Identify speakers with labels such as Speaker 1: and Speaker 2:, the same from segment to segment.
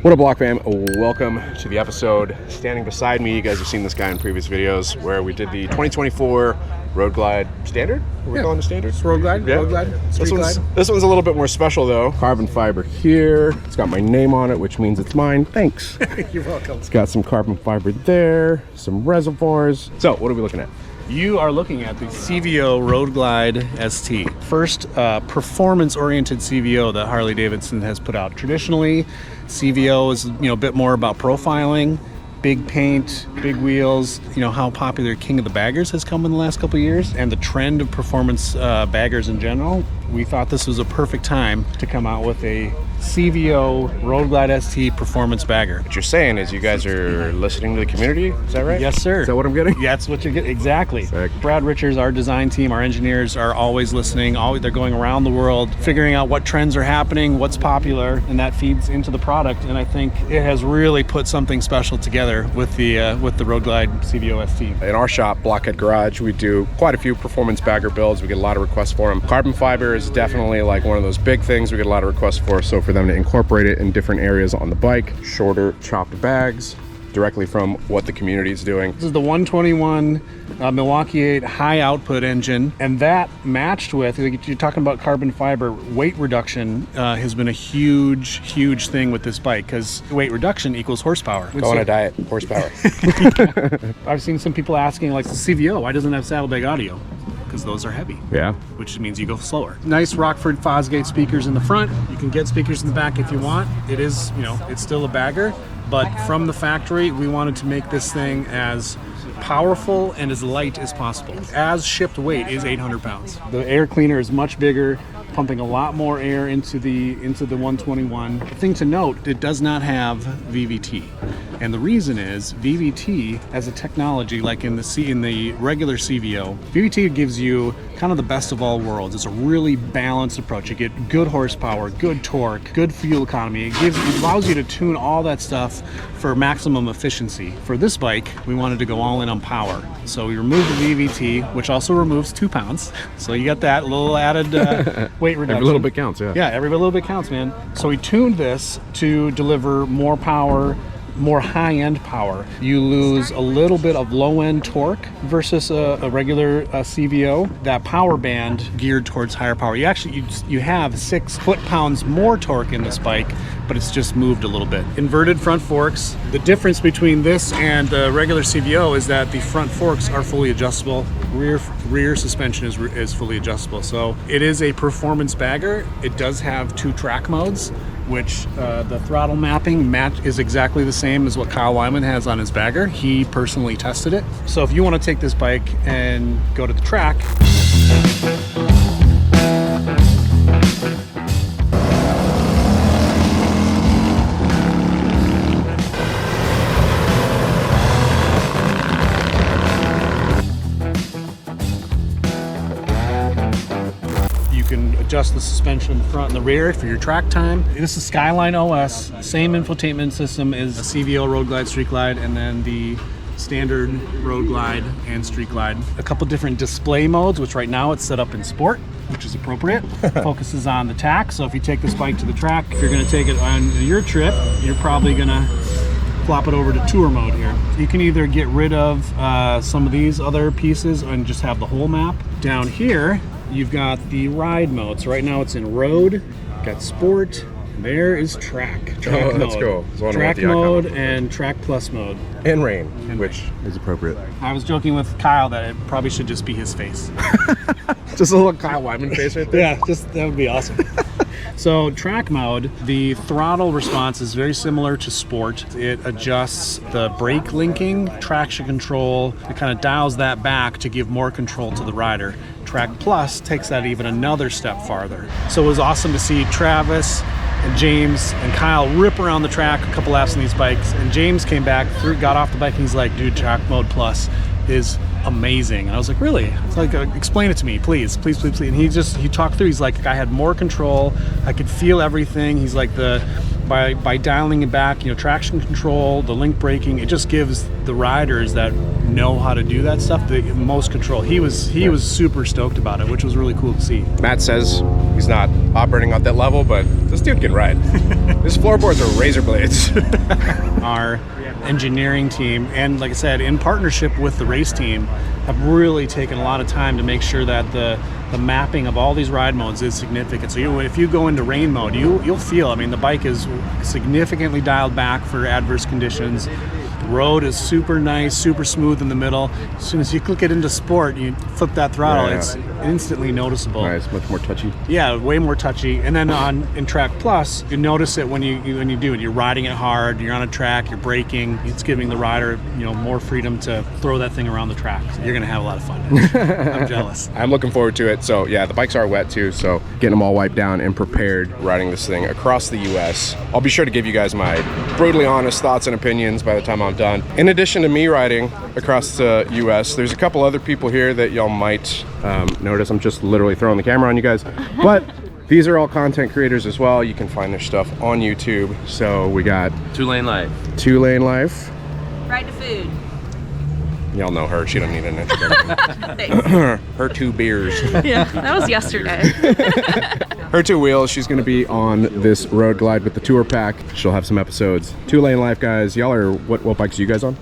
Speaker 1: What up, Block fam? Welcome to the episode. Standing beside me, you guys have seen this guy in previous videos where we did the 2024 Road Glide Standard. Are we calling it Standard?
Speaker 2: It's Road Glide.
Speaker 1: Yeah.
Speaker 2: Road Glide. Street Glide.
Speaker 1: This one's a little bit more special though. Carbon fiber here. It's got my name on it, which means it's mine. Thanks.
Speaker 2: You're welcome.
Speaker 1: It's got some carbon fiber there, some reservoirs. So what are we looking at?
Speaker 2: You are looking at the CVO Road Glide ST. First performance-oriented CVO that Harley-Davidson has put out. Traditionally, CVO is a bit more about profiling, big paint, big wheels. You know how popular King of the Baggers has come in the last couple of years, and the trend of performance baggers in general. We thought this was a perfect time to come out with a CVO Road Glide ST performance bagger.
Speaker 1: What you're saying is you guys are listening to the community, is that right?
Speaker 2: Yes, sir.
Speaker 1: Is that what I'm getting?
Speaker 2: Yeah, that's what you get, exactly.
Speaker 1: Sick.
Speaker 2: Brad Richards, our design team, our engineers are always listening. They're going around the world, figuring out what trends are happening, what's popular, and that feeds into the product. And I think it has really put something special together with the Road Glide CVO ST.
Speaker 1: In our shop, Blockhead Garage, we do quite a few performance bagger builds. We get a lot of requests for them. Carbon fiber is definitely like one of those big things we get a lot of requests for. So for them to incorporate it in different areas on the bike, shorter chopped bags, directly from what the community is doing.
Speaker 2: This is the 121 Milwaukee 8 high output engine, and that matched with, you're talking about carbon fiber, weight reduction has been a huge thing with this bike, because weight reduction equals horsepower.
Speaker 1: Go on a diet, horsepower.
Speaker 2: I've seen some people asking, like, the CVO, why doesn't it have saddlebag audio? Because those are heavy. Yeah. Which means you go slower. Nice Rockford Fosgate speakers in the front. You can get speakers in the back if you want. It is, it's still a bagger, but from the factory, we wanted to make this thing as powerful and as light as possible. As shipped weight is 800 pounds. The air cleaner is much bigger, pumping a lot more air into the 121. The thing to note, it does not have VVT. And the reason is VVT as a technology, like in the regular CVO, VVT gives you kind of the best of all worlds. It's a really balanced approach. You get good horsepower, good torque, good fuel economy. It allows you to tune all that stuff for maximum efficiency. For this bike, we wanted to go all in on power. So we removed the VVT, which also removes 2 pounds. So you got that little added weight reduction.
Speaker 1: Every little bit counts, yeah.
Speaker 2: Yeah, every little bit counts, man. So we tuned this to deliver more power, more high-end power. You lose a little bit of low-end torque versus a regular CVO. That power band geared towards higher power. You have 6 foot-pounds more torque in this bike, but it's just moved a little bit. Inverted front forks. The difference between this and the regular CVO is that the front forks are fully adjustable. Rear suspension is fully adjustable. So it is a performance bagger. It does have 2 track modes, which the throttle mapping is exactly the same as what Kyle Wyman has on his bagger. He personally tested it. So if you want to take this bike and go to the track, adjust the suspension in the front and the rear for your track time. This is Skyline OS, same infotainment system as the CVO Road Glide, Street Glide, and then the standard Road Glide and Street Glide. A couple different display modes, which right now it's set up in Sport, which is appropriate. Focuses on the tack. So if you take this bike to the track, if you're going to take it on your trip, you're probably going to flop it over to tour mode here. You can either get rid of some of these other pieces and just have the whole map. Down here, you've got the ride mode. So right now it's in road, got sport, there is track mode.
Speaker 1: Let's go.
Speaker 2: Track mode and track plus mode.
Speaker 1: And rain, which is appropriate.
Speaker 2: I was joking with Kyle that it probably should just be his face.
Speaker 1: Just a little Kyle Wyman face right there.
Speaker 2: Yeah, that would be awesome. So track mode, the throttle response is very similar to sport. It adjusts the brake linking, traction control. It kind of dials that back to give more control to the rider. Track Plus takes that even another step farther. So it was awesome to see Travis and James and Kyle rip around the track a couple laps on these bikes. And James came back, got off the bike, and he's like, dude, Track Mode Plus is amazing. And I was like, really? It's like, explain it to me, please. And he talked through, he's like, I had more control, I could feel everything. He's like, by dialing it back, traction control, the link braking, it just gives the riders that know how to do that stuff the most control. He was super stoked about it, which was really cool to see.
Speaker 1: Matt says he's not operating at that level, but this dude can ride. This floorboards are razor blades.
Speaker 2: Our engineering team, and like I said, in partnership with the race team, have really taken a lot of time to make sure that the mapping of all these ride modes is significant. So if you go into rain mode, you'll feel, I mean, the bike is significantly dialed back for adverse conditions. The road is super nice, super smooth in the middle. As soon as you click it into sport, you flip that throttle, it's instantly noticeable.
Speaker 1: Nice, much more touchy.
Speaker 2: Yeah, way more touchy. And then in Track Plus, you notice it when you do it. You're riding it hard, you're on a track, you're braking. It's giving the rider, more freedom to throw that thing around the track. So you're gonna have a lot of fun. I'm jealous.
Speaker 1: I'm looking forward to it. So yeah, the bikes are wet too, so getting them all wiped down and prepared, riding this thing across the US. I'll be sure to give you guys my brutally honest thoughts and opinions by the time I'm done. In addition to me riding across the US, there's a couple other people here that y'all might notice. I'm just literally throwing the camera on you guys, but these are all content creators as well. You can find their stuff on YouTube. So we got
Speaker 3: Two Lane Life.
Speaker 4: Ride to Food.
Speaker 1: Y'all know her, she don't need an introduction. Her 2 beers.
Speaker 4: Yeah, that was yesterday.
Speaker 1: Her 2 wheels. She's gonna be on this road glide with the tour pack. She'll have some episodes. 2 Lane Life guys. Y'all are, what bikes are you guys on?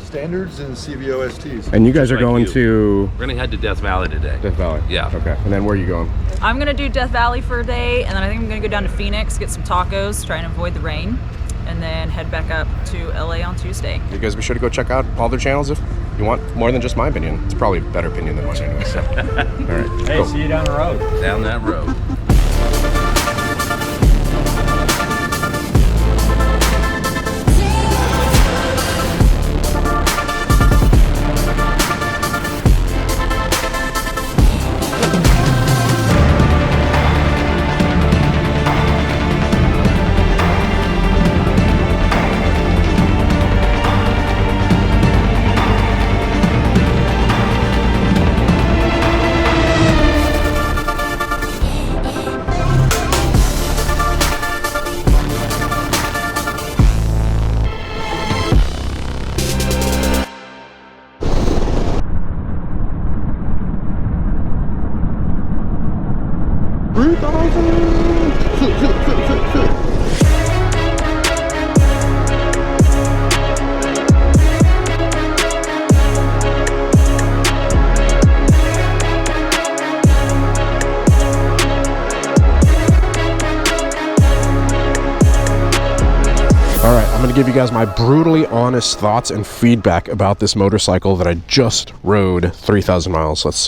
Speaker 5: Standards and CVO STs.
Speaker 1: And you guys are going to
Speaker 3: We're gonna head to Death Valley today.
Speaker 1: Death Valley?
Speaker 3: Yeah.
Speaker 1: Okay, and then where are you going?
Speaker 4: I'm gonna do Death Valley for a day, and then I think I'm gonna go down to Phoenix, get some tacos, try and avoid the rain, and then head back up to LA on Tuesday.
Speaker 1: You guys be sure to go check out all their channels if you want more than just my opinion. It's probably a better opinion than mine anyway. So. All right.
Speaker 6: Hey,
Speaker 1: cool.
Speaker 6: see you down the road.
Speaker 3: Down that road.
Speaker 1: I'm going to give you guys my brutally honest thoughts and feedback about this motorcycle that I just rode 3,000 miles. Let's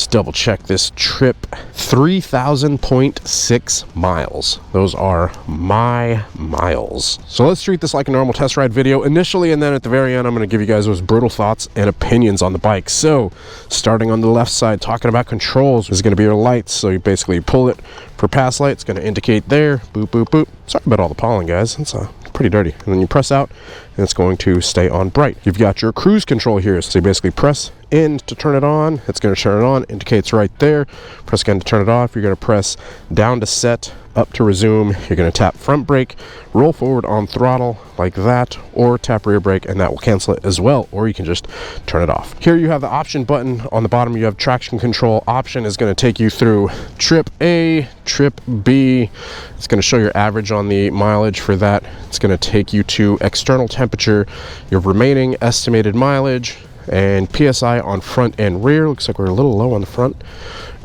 Speaker 1: double check this trip. 3,000.6 miles. Those are my miles. So let's treat this like a normal test ride video initially, and then at the very end, I'm going to give you guys those brutal thoughts and opinions on the bike. So starting on the left side, talking about controls, this is going to be your lights. So you basically pull it for pass light. It's going to indicate there. Boop, boop, boop. Sorry about all the pollen, guys. It's pretty dirty. And then you press out and it's going to stay on bright. You've got your cruise control here. So you basically press in to turn it on. It's going to turn it on, indicates right there. Press again to turn it off. You're going to press down to set, up to resume. You're going to tap front brake, roll forward on throttle like that, or tap rear brake and that will cancel it as well, or you can just turn it off. Here you have the option button. On the bottom you have traction control. Option is going to take you through trip A, trip B. It's going to show your average on the mileage for that. It's going to take you to external temperature, your remaining estimated mileage, and PSI on front and rear. Looks like we're a little low on the front.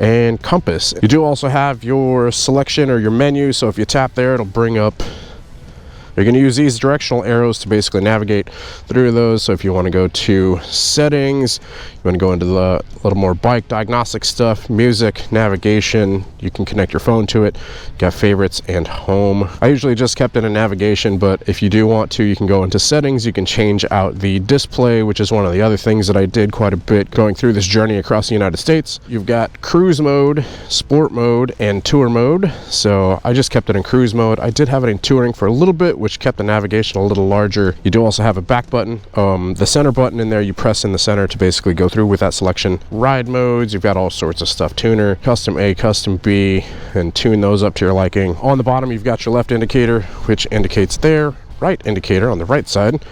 Speaker 1: And compass. You do also have your selection or your menu, so if you tap there it'll bring up, you're going to use these directional arrows to basically navigate through those. So if you want to go to settings, you want to go into the little more bike diagnostic stuff, music, navigation, you can connect your phone to it. Got favorites and home. I usually just kept it in navigation, but if you do want to, you can go into settings. You can change out the display, which is one of the other things that I did quite a bit going through this journey across the United States. You've got cruise mode, sport mode, and tour mode. So I just kept it in cruise mode. I did have it in touring for a little bit, which kept the navigation a little larger. You do also have a back button. The center button in there, you press in the center to basically go through with that selection. Ride modes, you've got all sorts of stuff. Tuner, custom A, custom B, and tune those up to your liking. On the bottom, you've got your left indicator, which indicates there. Right indicator on the right side.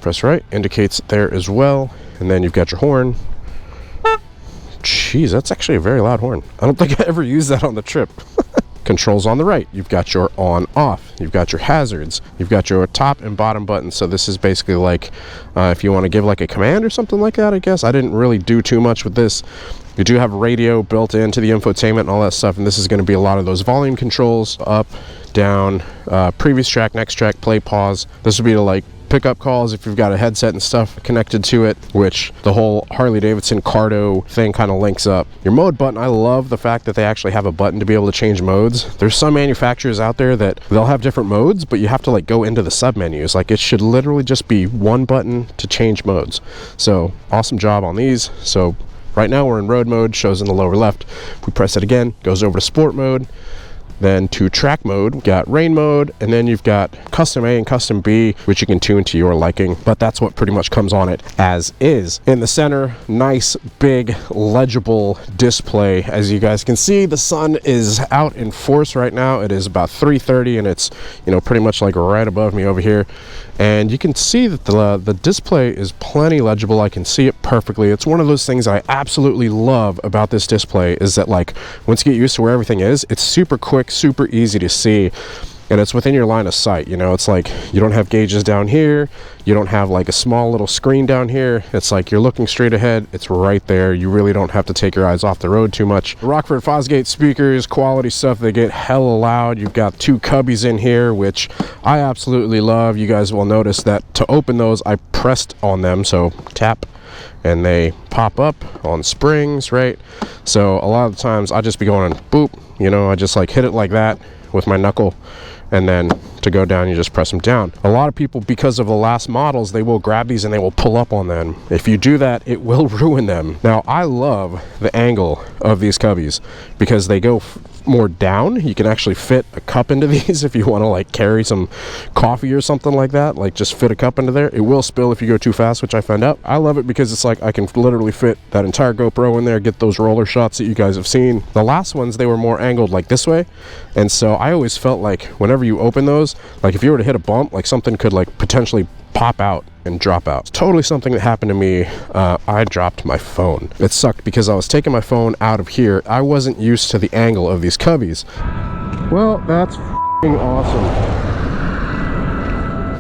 Speaker 1: Press right, indicates there as well. And then you've got your horn. Jeez, that's actually a very loud horn. I don't think I ever used that on the trip. controls on the right. You've got your on off, you've got your hazards, you've got your top and bottom buttons. So this is basically like if you want to give like a command or something like that, I guess. I didn't really do too much with this. You do have radio built into the infotainment and all that stuff, and this is going to be a lot of those volume controls, up, down, previous track, next track, play, pause. This would be to like pick up calls if you've got a headset and stuff connected to it, which the whole Harley-Davidson Cardo thing kind of links up. Your mode button, I love the fact that they actually have a button to be able to change modes. There's some manufacturers out there that they'll have different modes, but you have to like go into the sub menus. Like it should literally just be one button to change modes. So awesome job on these. So right now we're in road mode, shows in the lower left. If we press it again, goes over to sport mode. Then to track mode, we've got rain mode, and then you've got custom A and custom B, which you can tune to your liking, but that's what pretty much comes on it as is. In the center, nice, big, legible display. As you guys can see, the sun is out in force right now. It is about 3:30, and it's, you know, pretty much like right above me over here. And you can see that the display is plenty legible. I can see it perfectly. It's one of those things I absolutely love about this display, is that like once you get used to where everything is, it's super quick, super easy to see, and it's within your line of sight. You know, it's like you don't have gauges down here, you don't have like a small little screen down here. It's like you're looking straight ahead, it's right there. You really don't have to take your eyes off the road too much. Rockford Fosgate speakers, quality stuff. They get hella loud. You've got two cubbies in here, which I absolutely love. You guys will notice that to open those, I pressed on them, so tap and they pop up on springs, right? So a lot of the times I just be going boop, you know, I just like hit it like that with my knuckle, and then to go down you just press them down. A lot of people, because of the last models, they will grab these and they will pull up on them. If you do that, it will ruin them. Now I love the angle of these cubbies because they go more down. You can actually fit a cup into these if you want to like carry some coffee or something like that, like just fit a cup into there. It will spill if you go too fast, which I found out. I love it because it's like I can literally fit that entire GoPro in there, get those roller shots that you guys have seen. The last ones, they were more angled like this way, and so I always felt like whenever you open those, like if you were to hit a bump, like something could like potentially pop out and drop out. It's totally something that happened to me. I dropped my phone. It sucked because I was taking my phone out of here. I wasn't used to the angle of these cubbies. Well, that's f***ing awesome.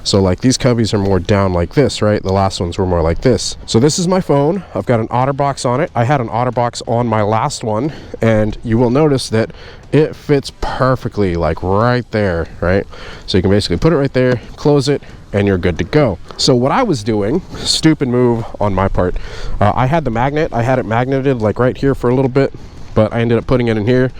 Speaker 1: So like these cubbies are more down like this, right? The last ones were more like this. So this is my phone. I've got an OtterBox on it. I had an OtterBox on my last one, and you will notice that it fits perfectly, like right there, right? So you can basically put it right there, close it, and you're good to go. So what I was doing, stupid move on my part, I had the magnet, I had it magneted like right here for a little bit, but I ended up putting it in here,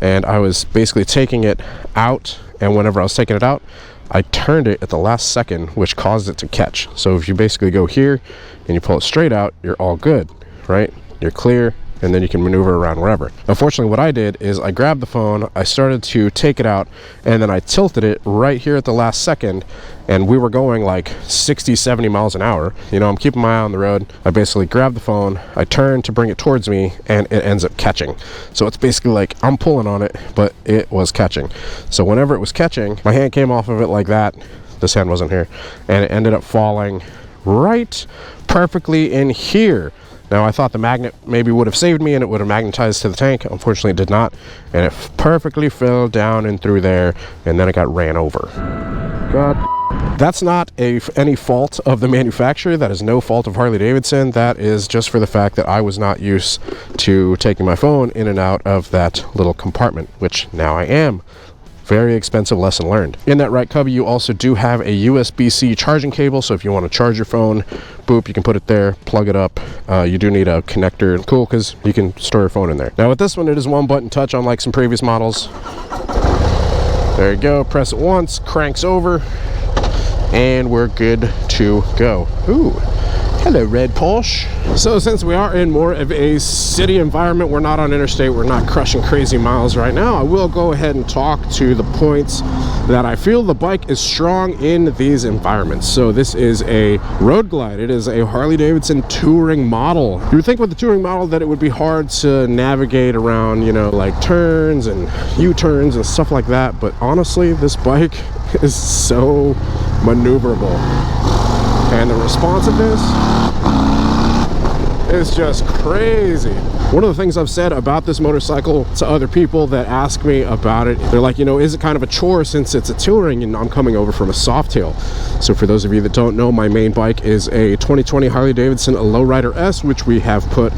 Speaker 1: and I was basically taking it out, and whenever I was taking it out, I turned it at the last second, which caused it to catch. So if you basically go here and you pull it straight out, you're all good, right? You're clear, and then you can maneuver around wherever. Unfortunately, what I did is I grabbed the phone, I started to take it out, and then I tilted it right here at the last second, and we were going like 60, 70 miles an hour. You know, I'm keeping my eye on the road. I basically grabbed the phone, I turned to bring it towards me, and it ends up catching. So it's basically like I'm pulling on it, but it was catching. So whenever it was catching, my hand came off of it like that. This hand wasn't here, and it ended up falling right perfectly in here. Now I thought the magnet maybe would have saved me and it would have magnetized to the tank. Unfortunately it did not, and it perfectly fell down and through there, and then it got ran over. God. That's not any fault of the manufacturer. That is no fault of Harley-Davidson. That is just for the fact that I was not used to taking my phone in and out of that little compartment, which now I am. Very expensive lesson learned. In that right cubby, you also do have a USB-C charging cable, so if you want to charge your phone, boop, you can put it there, plug it up. You do need a connector. Cool, because you can store your phone in there. Now with this one, it is one button touch, unlike some previous models. There you go, press it once, cranks over, and we're good to go. Ooh. Hello, Red Porsche. So since we are in more of a city environment, we're not on interstate, we're not crushing crazy miles right now, I will go ahead and talk to the points that I feel the bike is strong in these environments. So this is a Road Glide. It is a Harley-Davidson touring model. You would think with the touring model that it would be hard to navigate around, you know, like turns and U-turns and stuff like that, but honestly, this bike is so maneuverable. And the responsiveness is just crazy. One of the things I've said about this motorcycle to other people that ask me about it, they're like, you know, is it kind of a chore since it's a touring and I'm coming over from a Softail? So for those of you that don't know, my main bike is a 2020 Harley-Davidson Lowrider S, which we have put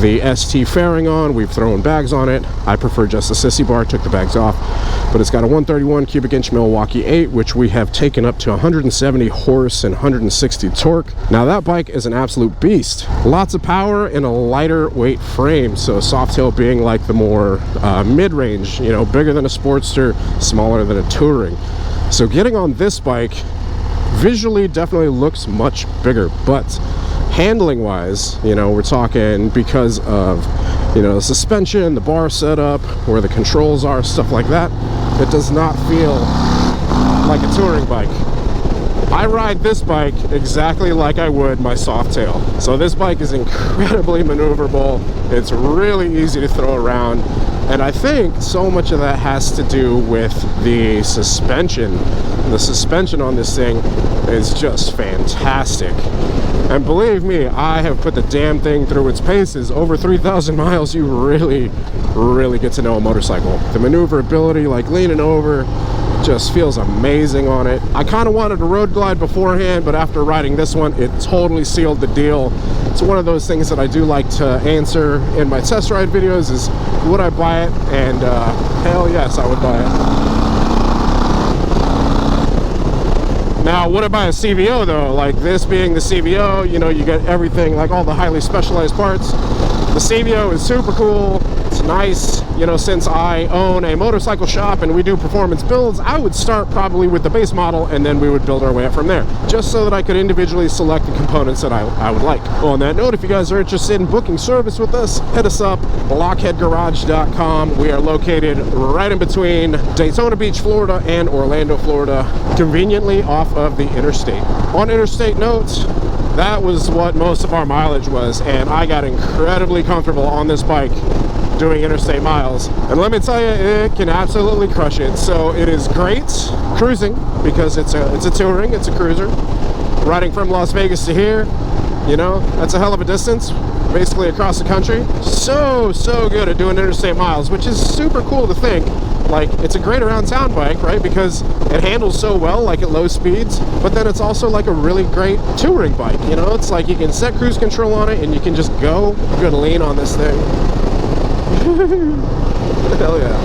Speaker 1: the ST fairing on. We've thrown bags on it. I prefer just the sissy bar, took the bags off, but it's got a 131 cubic inch Milwaukee 8, which we have taken up to 170 horse and 160 torque. Now that bike is an absolute beast. Lots of power and a lighter weight frame. So Softail being like the more mid-range, you know, bigger than a Sportster, smaller than a touring. So getting on this bike visually definitely looks much bigger, but handling wise, you know, we're talking because of, you know, the suspension, the bar setup, where the controls are, stuff like that, it does not feel like a touring bike. I ride this bike exactly like I would my Softail. So this bike is incredibly maneuverable. It's really easy to throw around. And I think so much of that has to do with the suspension. The suspension on this thing is just fantastic. And believe me, I have put the damn thing through its paces. Over 3,000 miles, you really, really get to know a motorcycle. The maneuverability, like leaning over, just feels amazing on it. I kind of wanted a road glide beforehand, but after riding this one, it totally sealed the deal. It's one of those things that I do like to answer in my test ride videos is, would I buy it? And hell yes, I would buy it. Now, would I buy a CVO though? Like this being the CVO, you know, you get everything, like all the highly specialized parts. The CVO is super cool. It's nice, you know, since I own a motorcycle shop and we do performance builds, I would start probably with the base model and then we would build our way up from there, just so that I could individually select the components that I would like. Well, on that note, if you guys are interested in booking service with us, hit us up, blockheadgarage.com. We are located right in between Daytona Beach, Florida and Orlando, Florida, conveniently off of the interstate. On interstate notes, that was what most of our mileage was, and I got incredibly comfortable on this bike doing interstate miles, and let me tell you, it can absolutely crush it. So it is great cruising because it's a touring, it's a cruiser. Riding from Las Vegas to here, you know, that's a hell of a distance, basically across the country. So good at doing interstate miles, which is super cool to think. Like, it's a great around town bike, right? Because it handles so well, like at low speeds, but then it's also like a really great touring bike, you know? It's like you can set cruise control on it and you can just go. You're gonna lean on this thing. Hell yeah.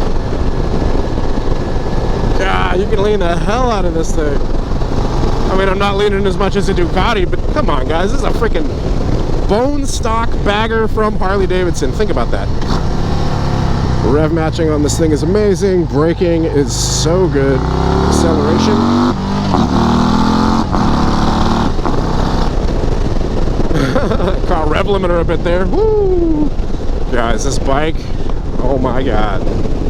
Speaker 1: God, you can lean the hell out of this thing. I mean, I'm not leaning as much as a Ducati, but come on, guys. This is a freaking bone stock bagger from Harley-Davidson. Think about that. Rev matching on this thing is amazing. Braking is so good. Acceleration. Car rev limiter a bit there. Woo! Guys, this bike, oh my god,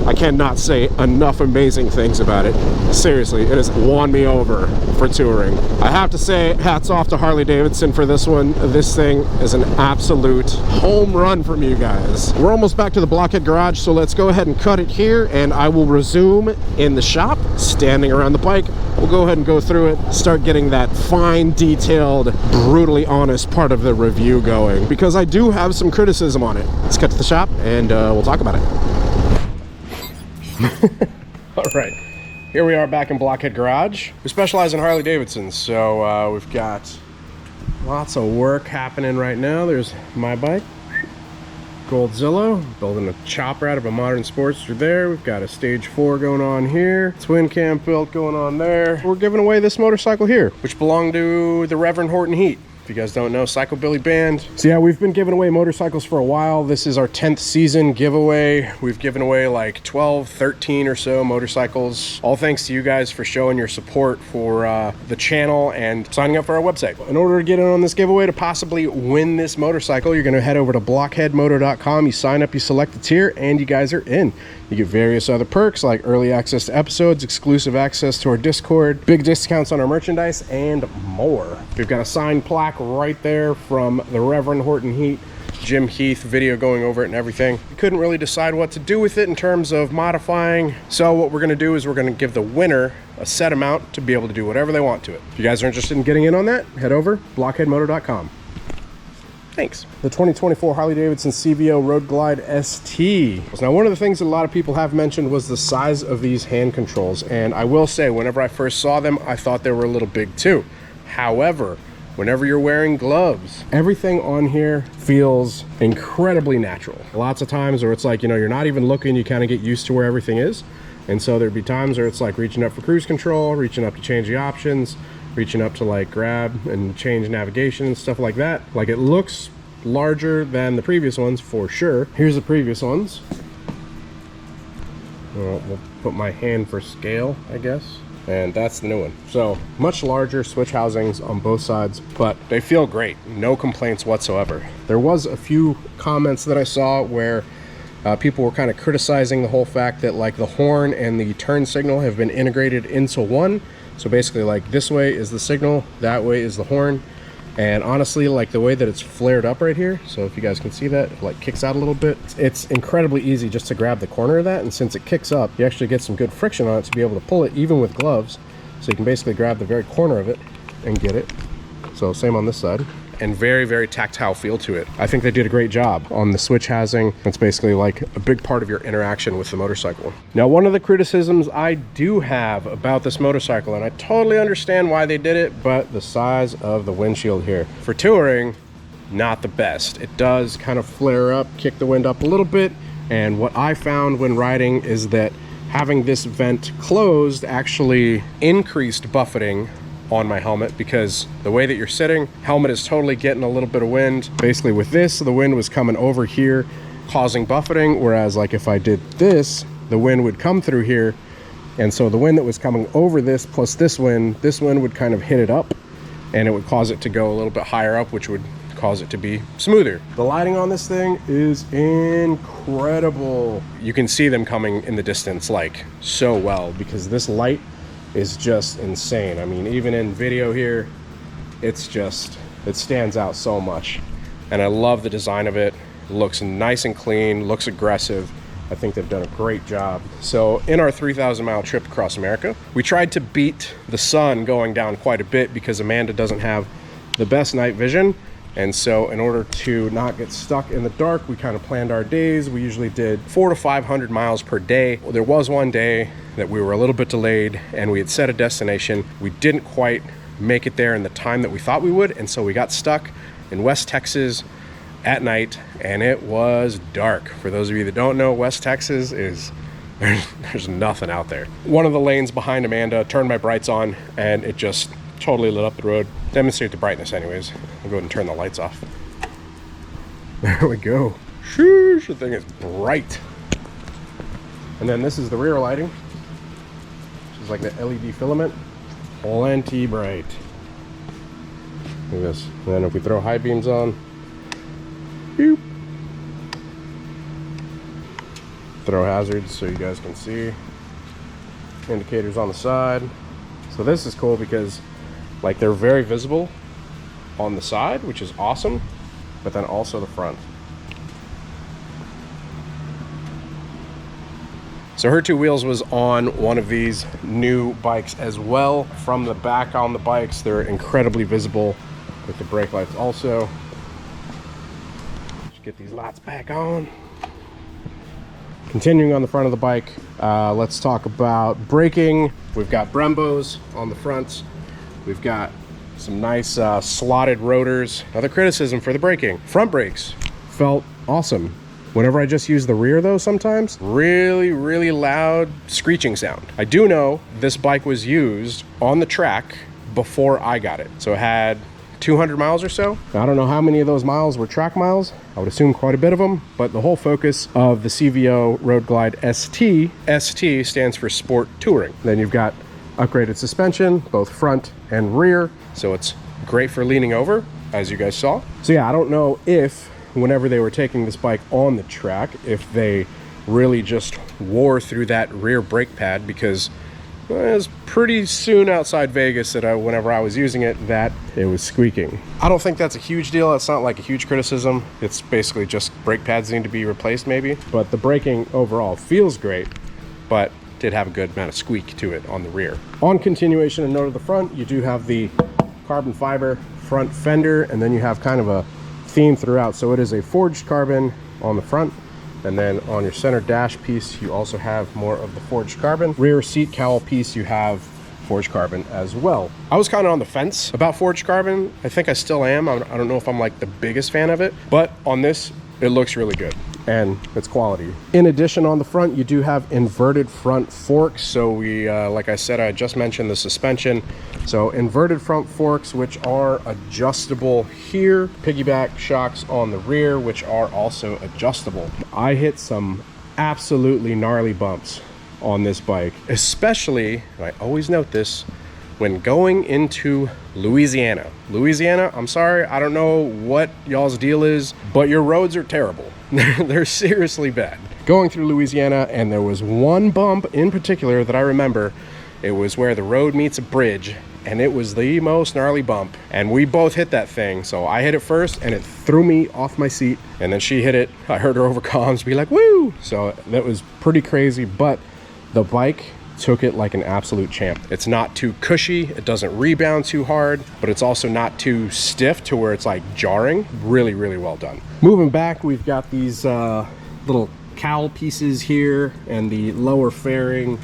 Speaker 1: I cannot say enough amazing things about it. Seriously, it has won me over for touring. I have to say, hats off to Harley-Davidson for this one. This thing is an absolute home run from you guys. We're almost back to the Blockhead garage, so let's go ahead and cut it here, and I will resume in the shop, standing around the bike. We'll go ahead and go through it, start getting that fine, detailed, brutally honest part of the review going, because I do have some criticism on it. Let's get to the shop, and we'll talk about it. All right, here we are back in Blockhead Garage. We specialize in Harley-Davidson, so we've got lots of work happening right now. There's my bike, Goldzilla, building a chopper out of a modern Sportster there. We've got a stage 4 going on here, twin cam built going on there. We're giving away this motorcycle here, which belonged to the Reverend Horton Heat. If you guys don't know, Psychobilly Band. So yeah, we've been giving away motorcycles for a while. This is our 10th season giveaway. We've given away like 12, 13 or so motorcycles. All thanks to you guys for showing your support for the channel and signing up for our website. In order to get in on this giveaway to possibly win this motorcycle, you're gonna head over to blockheadmoto.com. You sign up, you select the tier, and you guys are in. You get various other perks like early access to episodes, exclusive access to our Discord, big discounts on our merchandise, and more. We've got a signed plaque right there from the Reverend Horton Heat, Jim Heath video going over it and everything. We couldn't really decide what to do with it in terms of modifying, so what we're going to do is we're going to give the winner a set amount to be able to do whatever they want to it. If you guys are interested in getting in on that, head over blockheadmoto.com. Thanks. The 2024 Harley-Davidson CVO Road Glide ST. Now, one of the things that a lot of people have mentioned was the size of these hand controls. And I will say, whenever I first saw them, I thought they were a little big too. However, whenever you're wearing gloves, everything on here feels incredibly natural. Lots of times where it's like, you know, you're not even looking, you kind of get used to where everything is. And so there'd be times where it's like reaching up for cruise control, reaching up to change the options, reaching up to like grab and change navigation and stuff like that. Like, it looks larger than the previous ones for sure. Here's the previous ones. We'll put my hand for scale, I guess. And that's the new one. So much larger switch housings on both sides, but they feel great. No complaints whatsoever. There was a few comments that I saw where people were kind of criticizing the whole fact that like the horn and the turn signal have been integrated into one. So basically, like, this way is the signal, that way is the horn. And honestly, like the way that it's flared up right here, so if you guys can see that, it like kicks out a little bit. It's incredibly easy just to grab the corner of that, and since it kicks up, you actually get some good friction on it to be able to pull it even with gloves. So you can basically grab the very corner of it and get it. So same on this side. And very, very tactile feel to it. I think they did a great job on the switch housing. It's basically like a big part of your interaction with the motorcycle. Now, one of the criticisms I do have about this motorcycle, and I totally understand why they did it, but the size of the windshield here. For touring, not the best. It does kind of flare up, kick the wind up a little bit. And what I found when riding is that having this vent closed actually increased buffeting on my helmet, because the way that you're sitting, helmet is totally getting a little bit of wind. Basically with this, the wind was coming over here, causing buffeting, whereas like if I did this, the wind would come through here. And so the wind that was coming over this plus this wind would kind of hit it up, and it would cause it to go a little bit higher up, which would cause it to be smoother. The lighting on this thing is incredible. You can see them coming in the distance like so well, because this light is just insane. I mean, even in video here, it stands out so much. And I love the design of it. It looks nice and clean, looks aggressive. I think they've done a great job. So in our 3,000 mile trip across America, we tried to beat the sun going down quite a bit because Amanda doesn't have the best night vision. And so in order to not get stuck in the dark, we kind of planned our days. We usually did 400 to 500 miles per day. Well, there was one day that we were a little bit delayed and we had set a destination. We didn't quite make it there in the time that we thought we would. And so we got stuck in West Texas at night, and it was dark. For those of you that don't know, West Texas is, there's nothing out there. One of the lanes behind Amanda turned my brights on and it just totally lit up the road. Demonstrate the brightness anyways. I'll go ahead and turn the lights off. There we go. Shoosh, the thing is bright. And then this is the rear lighting. Which is like the LED filament. Plenty bright. Look at this. And then if we throw high beams on, boop. Throw hazards so you guys can see. Indicators on the side. So this is cool because like they're very visible on the side, which is awesome, but then also the front. So her two wheels was on one of these new bikes as well. From the back on the bikes, they're incredibly visible with the brake lights also. Just get these lights back on. Continuing on the front of the bike, let's talk about braking. We've got Brembos on the front. We've got some nice slotted rotors. Another criticism for the braking. Front brakes felt awesome. Whenever I just use the rear though, sometimes really, really loud screeching sound. I do know this bike was used on the track before I got it. So it had 200 miles or so. I don't know how many of those miles were track miles. I would assume quite a bit of them, but the whole focus of the CVO Road Glide ST stands for Sport Touring. Then you've got upgraded suspension, both front and rear. So it's great for leaning over, as you guys saw. So yeah, I don't know if whenever they were taking this bike on the track, if they really just wore through that rear brake pad, because it was pretty soon outside Vegas that whenever I was using it, that it was squeaking. I don't think that's a huge deal. It's not like a huge criticism. It's basically just brake pads need to be replaced maybe. But the braking overall feels great, but did have a good amount of squeak to it on the rear. On continuation and note of the front, you do have the carbon fiber front fender, and then you have kind of a theme throughout. So it is a forged carbon on the front, and then on your center dash piece you also have more of the forged carbon. Rear seat cowl piece you have forged carbon as well. I was kind of on the fence about forged carbon. I think I still am. I don't know if I'm like the biggest fan of it, but on this it looks really good and it's quality. In addition, on the front you do have inverted front forks. So we like I said, I just mentioned the suspension. So inverted front forks, which are adjustable here. Piggyback shocks on the rear, which are also adjustable. I hit some absolutely gnarly bumps on this bike, especially, and I always note this, when going into Louisiana. I'm sorry, I don't know what y'all's deal is, but your roads are terrible. They're seriously bad. Going through Louisiana, and there was one bump in particular that I remember. It was where the road meets a bridge, and it was the most gnarly bump, and we both hit that thing. So I hit it first and it threw me off my seat, and then she hit it. I heard her over comms be like, woo! So that was pretty crazy, but the bike took it like an absolute champ. It's not too cushy, it doesn't rebound too hard, but it's also not too stiff to where it's like jarring. Really, really well done. Moving back, we've got these little cowl pieces here and the lower fairing,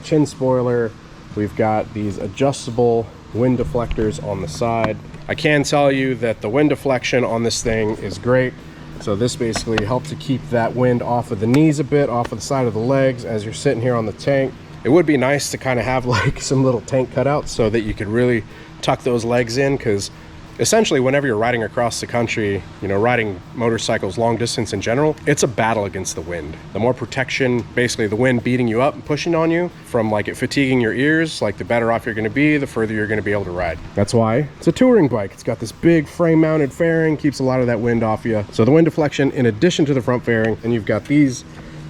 Speaker 1: chin spoiler. We've got these adjustable wind deflectors on the side. I can tell you that the wind deflection on this thing is great. So this basically helps to keep that wind off of the knees a bit, off of the side of the legs as you're sitting here on the tank. It would be nice to kind of have like some little tank cutouts so that you could really tuck those legs in, because essentially whenever you're riding across the country, you know, riding motorcycles long distance in general, it's a battle against the wind. The more protection, basically the wind beating you up and pushing on you from like it fatiguing your ears, like the better off you're going to be, the further you're going to be able to ride. That's why it's a touring bike. It's got this big frame mounted fairing, keeps a lot of that wind off you. So the wind deflection in addition to the front fairing, and you've got these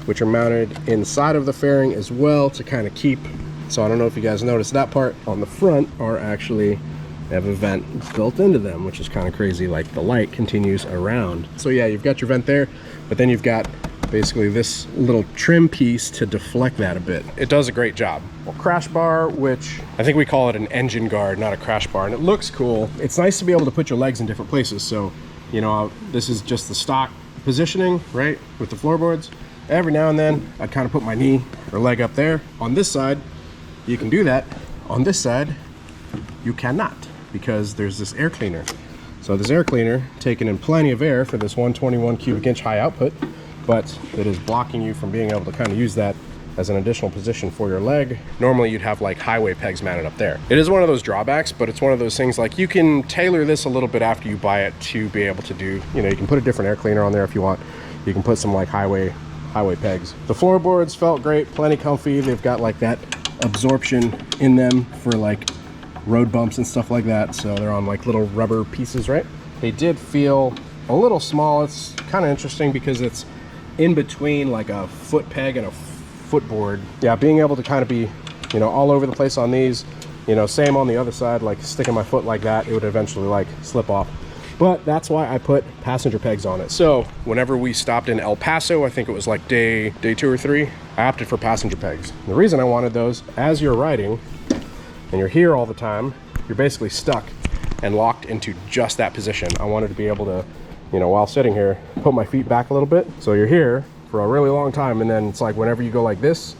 Speaker 1: which are mounted inside of the fairing as well to kind of keep, so I don't know if you guys noticed that part on the front are actually have a vent built into them, which is kind of crazy. Like the light continues around. So yeah, you've got your vent there, but then you've got basically this little trim piece to deflect that a bit. It does a great job. Well, crash bar, which I think we call it an engine guard, not a crash bar, and it looks cool. It's nice to be able to put your legs in different places. So, you know, this is just the stock positioning, right, with the floorboards. Every now and then, I'd kind of put my knee or leg up there. On this side, you can do that. On this side, you cannot, because there's this air cleaner. So this air cleaner taking in plenty of air for this 121 cubic inch high output, but it is blocking you from being able to kind of use that as an additional position for your leg. Normally you'd have like highway pegs mounted up there. It is one of those drawbacks, but it's one of those things like you can tailor this a little bit after you buy it to be able to do, you know, you can put a different air cleaner on there if you want. You can put some like highway pegs. The floorboards felt great, plenty comfy. They've got like that absorption in them for like road bumps and stuff like that. So they're on like little rubber pieces, right? They did feel a little small. It's kind of interesting because it's in between like a foot peg and a footboard. Yeah, being able to kind of be, you know, all over the place on these, you know, same on the other side, like sticking my foot like that, it would eventually like slip off. But that's why I put passenger pegs on it. So whenever we stopped in El Paso, I think it was like day 2 or 3, I opted for passenger pegs. The reason I wanted those, as you're riding and you're here all the time, you're basically stuck and locked into just that position. I wanted to be able to, you know, while sitting here, put my feet back a little bit. So you're here for a really long time, and then it's like whenever you go like this,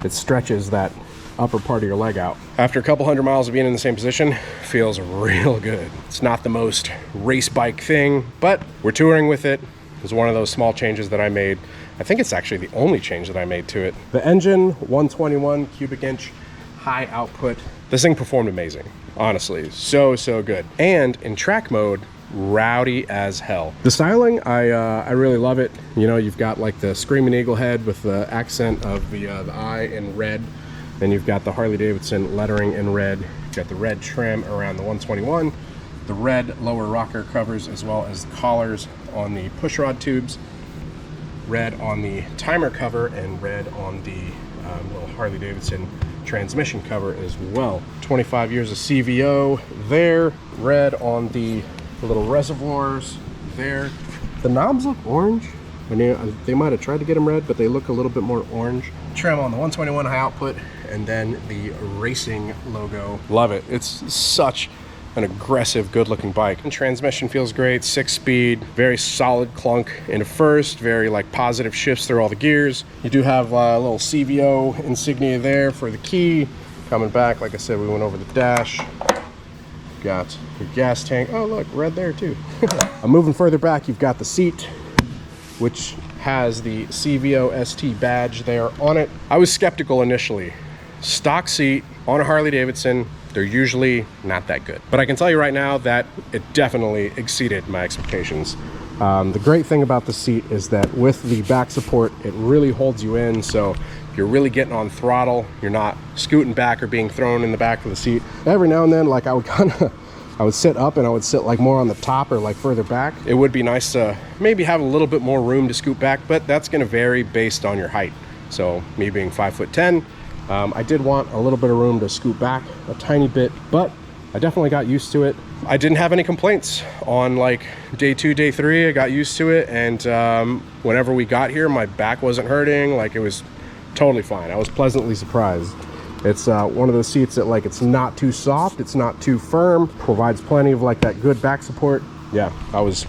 Speaker 1: it stretches that upper part of your leg out. After a couple hundred miles of being in the same position, feels real good. It's not the most race bike thing, but we're touring with it. It was one of those small changes that I made. I think it's actually the only change that I made to it. The engine, 121 cubic inch high output. This thing performed amazing, honestly. So good. And in track mode, rowdy as hell. The styling, I really love it. You know, you've got like the Screaming Eagle head with the accent of the eye in red. Then you've got the Harley-Davidson lettering in red. You've got the red trim around the 121, the red lower rocker covers, as well as the collars on the pushrod tubes, red on the timer cover, and red on the little Harley-Davidson transmission cover as well. 25 years of CVO there, red on the little reservoirs there. The knobs look orange. I mean, they might have tried to get them red, but they look a little bit more orange. Trim on the 121 high output, and then the racing logo. Love it. It's such an aggressive, good-looking bike. And transmission feels great, 6-speed, very solid clunk into first, very like positive shifts through all the gears. You do have a little CVO insignia there for the key. Coming back, like I said, we went over the dash. Got your gas tank. Oh, look, red there too. Moving further back, you've got the seat, which has the CVO ST badge there on it. I was skeptical initially. Stock seat on a Harley-Davidson, they're usually not that good. But I can tell you right now that it definitely exceeded my expectations. The great thing about the seat is that with the back support, it really holds you in. So if you're really getting on throttle, you're not scooting back or being thrown in the back of the seat. Every now and then, like I would sit up and I would sit like more on the top or like further back. It would be nice to maybe have a little bit more room to scoot back, but that's gonna vary based on your height. So me being 5'10", I did want a little bit of room to scoot back a tiny bit, but I definitely got used to it. I didn't have any complaints on like day 2, day 3. I got used to it, and whenever we got here, my back wasn't hurting. Like, it was totally fine. I was pleasantly surprised. It's one of those seats that, like, it's not too soft, it's not too firm, provides plenty of like that good back support. Yeah, I was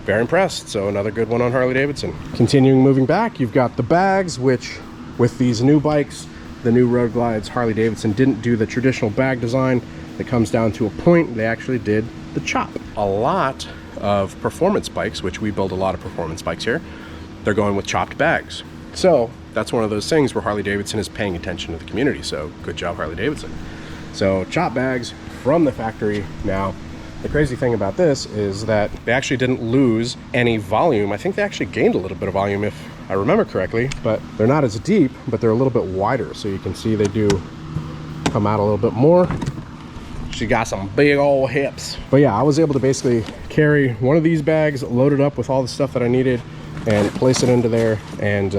Speaker 1: very impressed. So another good one on Harley-Davidson. Continuing moving back, you've got the bags, which with these new bikes, the new Road Glides, Harley-Davidson didn't do the traditional bag design that comes down to a point. They actually did the chop. A lot of performance bikes, which we build a lot of performance bikes here, they're going with chopped bags. So that's one of those things where Harley-Davidson is paying attention to the community. So good job, Harley-Davidson. So chop bags from the factory. Now, the crazy thing about this is that they actually didn't lose any volume. I think they actually gained a little bit of volume, if I remember correctly, but they're not as deep, but they're a little bit wider. So you can see they do come out a little bit more. She got some big old hips. But yeah, I was able to basically carry one of these bags, load it up with all the stuff that I needed, and place it into there, and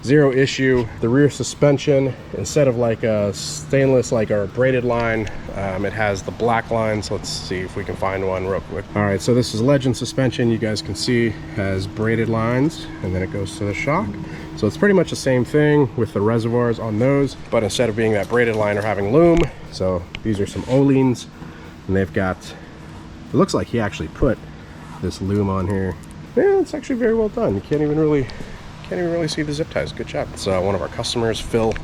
Speaker 1: zero issue. The rear suspension, instead of like a stainless like our braided line, it has the black lines. Let's see if we can find one real quick. All right, so this is Legend suspension. You guys can see has braided lines, and then it goes to the shock. So it's pretty much the same thing with the reservoirs on those, but instead of being that braided line, are having loom. So these are some Oleans, and they've got, it looks like he actually put this loom on here. Yeah, it's actually very well done. You can't even really see the zip ties. Good job. It's one of our customers, Phil.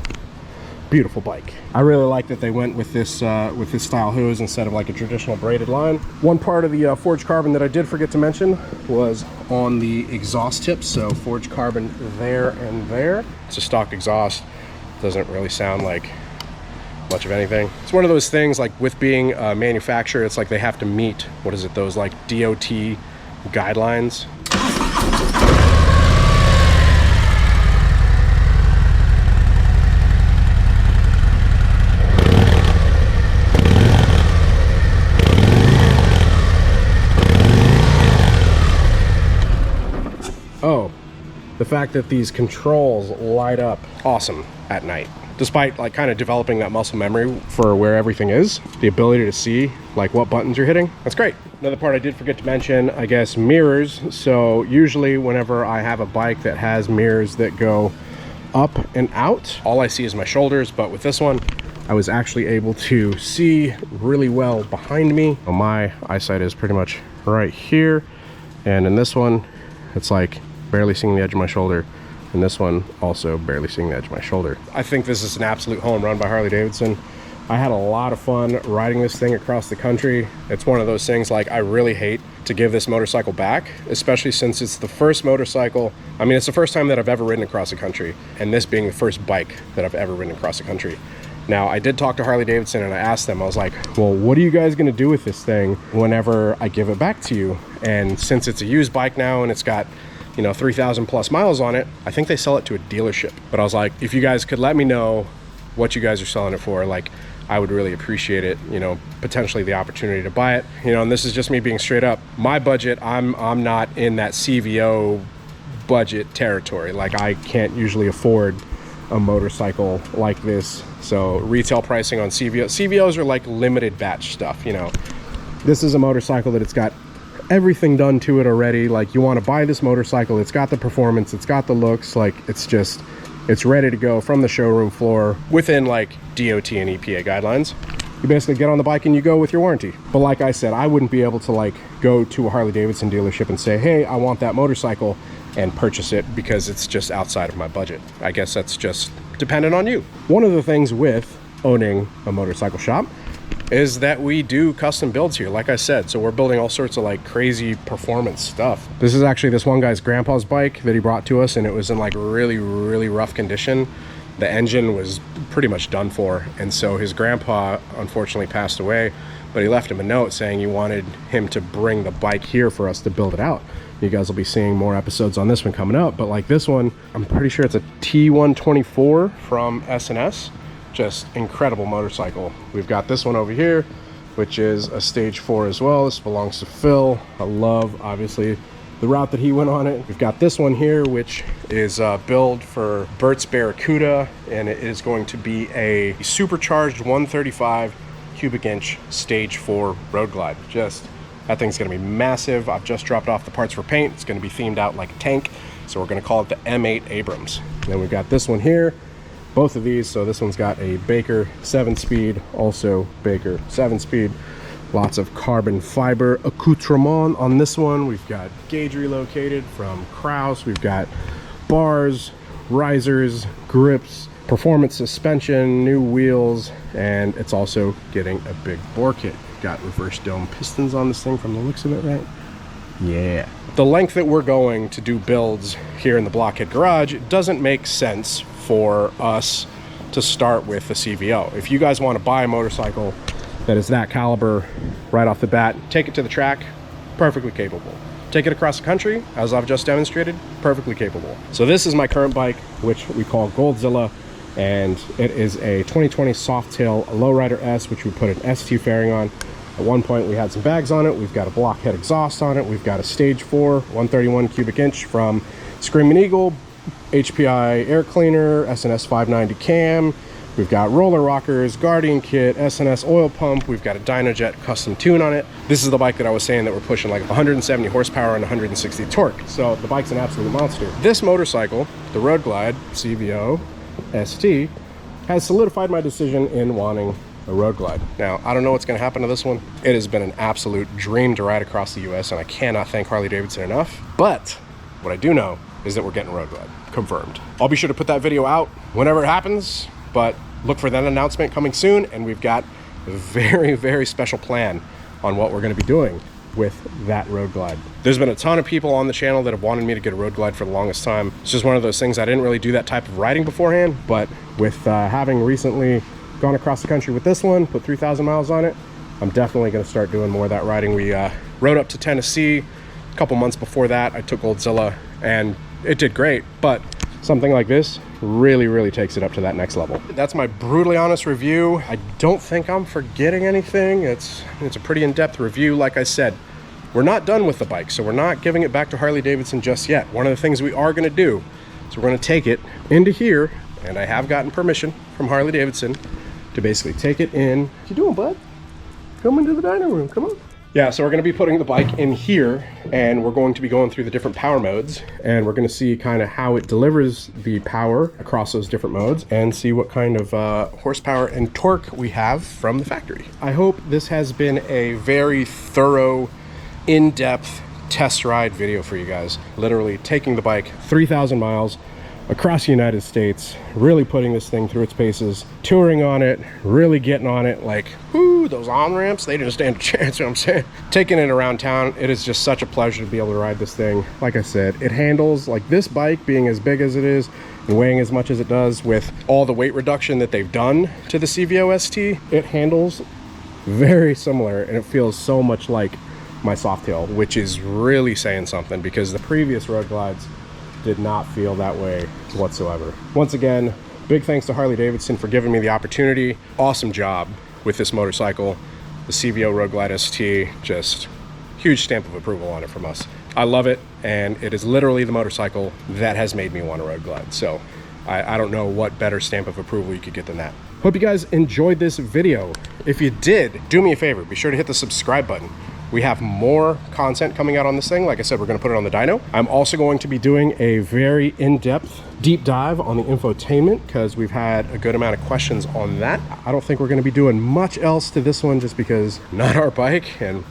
Speaker 1: Beautiful bike. I really like that they went with this style hose instead of like a traditional braided line. One part of the forged carbon that I did forget to mention was on the exhaust tips. So forged carbon there and there. It's a stock exhaust. Doesn't really sound like much of anything. It's one of those things, like with being a manufacturer, it's like they have to meet, what is it, those like DOT guidelines. Oh, the fact that these controls light up awesome at night. Despite like kind of developing that muscle memory for where everything is, the ability to see like what buttons you're hitting, that's great. Another part I did forget to mention, I guess, mirrors. So usually whenever I have a bike that has mirrors that go up and out, all I see is my shoulders. But with this one, I was actually able to see really well behind me. My eyesight is pretty much right here. And in this one, it's like barely seeing the edge of my shoulder, and this one also barely seeing the edge of my shoulder. I think this is an absolute home run by Harley-Davidson. I had a lot of fun riding this thing across the country. It's one of those things, like, I really hate to give this motorcycle back, especially since it's the first motorcycle. I mean, it's the first time that I've ever ridden across the country, and this being the first bike that I've ever ridden across the country. Now, I did talk to Harley-Davidson and I asked them, I was like, well, what are you guys gonna do with this thing whenever I give it back to you? And since it's a used bike now and it's got, you know, 3,000 plus miles on it, I think they sell it to a dealership. But I was like, if you guys could let me know what you guys are selling it for, like, I would really appreciate it, you know, potentially the opportunity to buy it. You know, and this is just me being straight up. My budget, I'm not in that CVO budget territory. Like, I can't usually afford a motorcycle like this. So retail pricing on CVOs are like limited batch stuff, you know. This is a motorcycle that it's got everything done to it already. Like, you want to buy this motorcycle, it's got the performance, it's got the looks, like, it's ready to go from the showroom floor within like DOT and EPA guidelines. You basically get on the bike and you go with your warranty. But like I said, I wouldn't be able to like go to a Harley-Davidson dealership and say, hey, I want that motorcycle, and purchase it, because it's just outside of my budget. I guess that's just dependent on you. One of the things with owning a motorcycle shop is that we do custom builds here, like I said. So we're building all sorts of like crazy performance stuff. This is actually this one guy's grandpa's bike that he brought to us, and it was in like really rough condition. The engine was pretty much done for, and so his grandpa unfortunately passed away, but he left him a note saying he wanted him to bring the bike here for us to build it out. You guys will be seeing more episodes on this one coming up, but like this one, I'm pretty sure it's a T124 from S&S. Just incredible motorcycle. We've got this one over here, which is a stage 4 as well. This belongs to Phil. I love, obviously, the route that he went on it. We've got this one here, which is a build for Bert's Barracuda, and it is going to be a supercharged 135 cubic inch stage 4 road glide. Just, that thing's gonna be massive. I've just dropped off the parts for paint. It's gonna be themed out like a tank, so we're gonna call it the M8 Abrams. And then we've got this one here, both of these. So this one's got a Baker 7-speed, also Baker 7-speed. Lots of carbon fiber accoutrement on this one. We've got gauge relocated from Kraus. We've got bars, risers, grips, performance suspension, new wheels, and it's also getting a big bore kit. Got reverse dome pistons on this thing from the looks of it, right? Yeah. The length that we're going to do builds here in the Blockhead garage, it doesn't make sense for us to start with the CVO. If you guys want to buy a motorcycle that is that caliber right off the bat, take it to the track, perfectly capable. Take it across the country, as I've just demonstrated, perfectly capable. So this is my current bike, which we call Goldzilla, and it is a 2020 Softail Lowrider S, which we put an ST fairing on. At one point we had some bags on it. We've got a Blockhead exhaust on it. We've got a stage 4 131 cubic inch from Screaming Eagle, HPI air cleaner, S&S 590 cam. We've got roller rockers, Guardian kit, S&S oil pump. We've got a Dynojet custom tune on it. This is the bike that I was saying that we're pushing like 170 horsepower and 160 torque. So the bike's an absolute monster. This motorcycle, the Road Glide CVO ST, has solidified my decision in wanting a Road Glide. Now, I don't know what's going to happen to this one. It has been an absolute dream to ride across the US, and I cannot thank Harley-Davidson enough. But what I do know is that we're getting a Road Glide, confirmed. I'll be sure to put that video out whenever it happens, but look for that announcement coming soon, and we've got a very special plan on what we're going to be doing with that Road Glide. There's been a ton of people on the channel that have wanted me to get a Road Glide for the longest time. It's just one of those things. I didn't really do that type of riding beforehand, but with having recently gone across the country with this one, put 3,000 miles on it, I'm definitely going to start doing more of that riding. We rode up to Tennessee a couple months before that. I took Goldzilla and it did great, but something like this really takes it up to that next level. That's my brutally honest review. I don't think I'm forgetting anything. It's a pretty in-depth review. Like I said, we're not done with the bike, so we're not giving it back to Harley-Davidson just yet. One of the things we are going to do is we're going to take it into here, and I have gotten permission from Harley-Davidson to basically take it in. What you doing, bud? Come into the dining room, come on. Yeah, so we're going to be putting the bike in here, and we're going to be going through the different power modes, and we're going to see kind of how it delivers the power across those different modes, and see what kind of horsepower and torque we have from the factory. I hope this has been a very thorough, in-depth test ride video for you guys. Literally taking the bike 3,000 miles across the United States, really putting this thing through its paces, touring on it, really getting on it. Like, whoo, those on-ramps, they didn't stand a chance, you know what I'm saying? Taking it around town, it is just such a pleasure to be able to ride this thing. Like I said, it handles, like this bike being as big as it is and weighing as much as it does, with all the weight reduction that they've done to the CVO ST, it handles very similar, and it feels so much like my Softail, which is really saying something, because the previous Road Glides did not feel that way whatsoever. Once again, big thanks to Harley-Davidson for giving me the opportunity. Awesome job with this motorcycle. The CVO Road Glide ST, just huge stamp of approval on it from us. I love it, and it is literally the motorcycle that has made me want a Road Glide. So I don't know what better stamp of approval you could get than that. Hope you guys enjoyed this video. If you did, do me a favor, be sure to hit the subscribe button. We have more content coming out on this thing. Like I said, we're gonna put it on the dyno. I'm also going to be doing a very in-depth deep dive on the infotainment because we've had a good amount of questions on that. I don't think we're gonna be doing much else to this one just because not our bike, and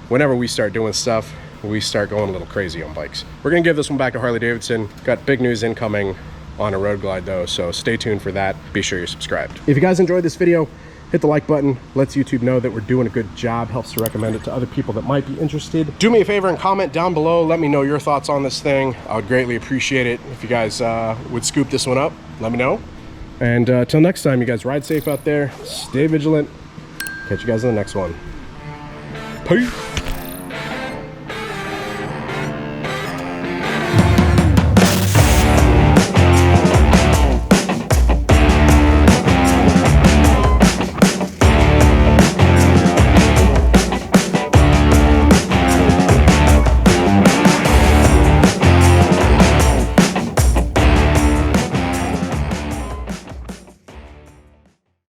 Speaker 1: whenever we start doing stuff, we start going a little crazy on bikes. We're gonna give this one back to Harley-Davidson. Got big news incoming on a road glide though, so stay tuned for that. Be sure you're subscribed. If you guys enjoyed this video, hit the like button, lets YouTube know that we're doing a good job, helps to recommend it to other people that might be interested. Do me a favor and comment down below, let me know your thoughts on this thing. I would greatly appreciate it if you guys would scoop this one up, let me know. And till next time, you guys ride safe out there, stay vigilant. Catch you guys in the next one. Peace.